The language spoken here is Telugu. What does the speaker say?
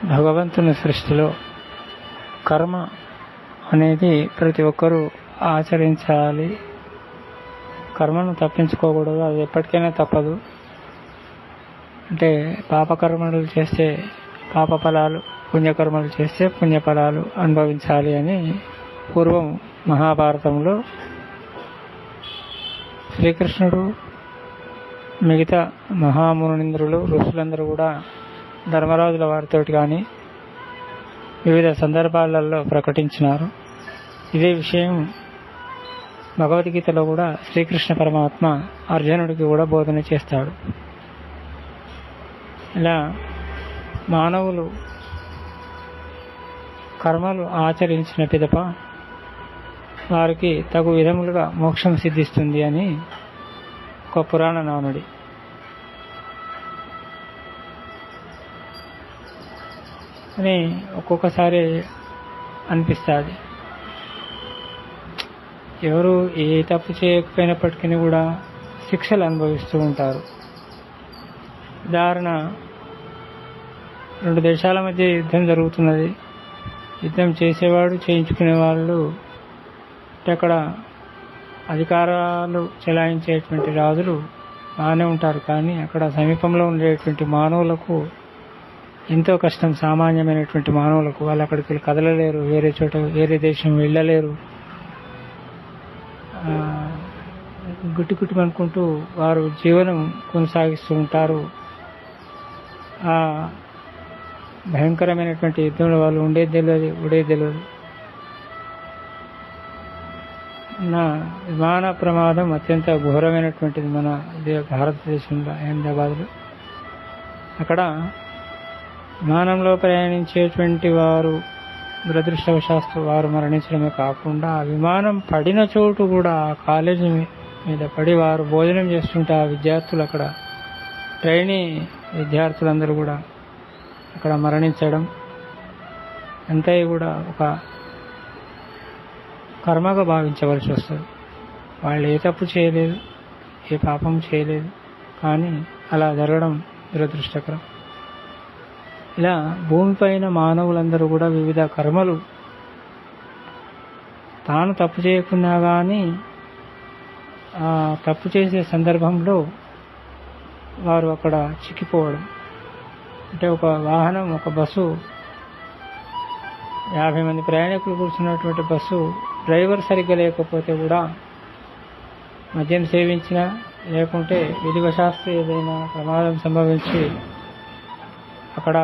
భగవంతుని సృష్టిలో కర్మ అనేది ప్రతి ఒక్కరూ ఆచరించాలి. కర్మను తప్పించుకోకూడదు, అది ఎప్పటికైనా తప్పదు. అంటే పాపకర్మలు చేస్తే పాప ఫలాలు, పుణ్యకర్మలు చేస్తే పుణ్యఫలాలు అనుభవించాలి అని పూర్వం మహాభారతంలో శ్రీకృష్ణుడు, మిగతా మహామునీంద్రులు, ఋషులందరూ కూడా ధర్మరాజుల వారితో కానీ వివిధ సందర్భాలలో ప్రకటించినారు. ఇదే విషయం భగవద్గీతలో కూడా శ్రీకృష్ణ పరమాత్మ అర్జునుడికి కూడా బోధన చేస్తాడు. ఇలా మానవులు కర్మలు ఆచరించిన పిదప వారికి తగు విధములుగా మోక్షం సిద్ధిస్తుంది అని ఒక పురాణ నానుడి. అని ఒక్కొక్కసారి అనిపిస్తుంది, ఎవరు ఏ తప్పు చేయకపోయినప్పటికీ కూడా శిక్షలు అనుభవిస్తూ ఉంటారు. ఉదాహరణ, 2 దేశాల మధ్య యుద్ధం జరుగుతున్నది. యుద్ధం చేసేవాడు, చేయించుకునే వాళ్ళు, అక్కడ అధికారాలు చెలాయించేటువంటి రాజులు బాగానే ఉంటారు. కానీ అక్కడ సమీపంలో ఉండేటువంటి మానవులకు ఎంతో కష్టం. సామాన్యమైనటువంటి మానవులకు వాళ్ళు అక్కడికి వెళ్ళి కదలలేరు, వేరే దేశం వెళ్ళలేరు. గుట్టుకుట్టుమనుకుంటూ వారు జీవనం కొనసాగిస్తూ ఉంటారు. ఆ భయంకరమైనటువంటి యుద్ధంలో వాళ్ళు ఉండేది తెలియదు. నా విమాన ప్రమాదం అత్యంత ఘోరమైనటువంటిది మన భారతదేశంలో, అహ్మదాబాద్లో. అక్కడ విమానంలో ప్రయాణించేటువంటి వారు దురదృష్టవశాత్తు వారు మరణించడమే కాకుండా ఆ విమానం పడిన చోటు కూడా ఆ కాలేజీ మీద పడి వారు భోజనం చేస్తుంటే ఆ విద్యార్థులు, అక్కడ ట్రైనీ విద్యార్థులందరూ కూడా అక్కడ మరణించడం అంతా కూడా ఒక కర్మగా భావించవలసి వస్తుంది. వాళ్ళు ఏ తప్పు చేయలేదు, ఏ పాపం చేయలేదు, కానీ అలా జరగడం దురదృష్టకరం. ఇలా భూమిపైన మానవులందరూ కూడా వివిధ కర్మలు తాను తప్పు చేయకున్నా కానీ ఆ తప్పు చేసే సందర్భంలో వారు అక్కడ చిక్కిపోవడం. అంటే ఒక వాహనం, ఒక బస్సు, 50 మంది ప్రయాణికులు కూర్చున్నటువంటి బస్సు డ్రైవర్ సరిగ్గా లేకపోతే కూడా, మద్యం సేవించినా లేకుంటే విధివశాత్తు ఏదైనా ప్రమాదం సంభవించి అక్కడ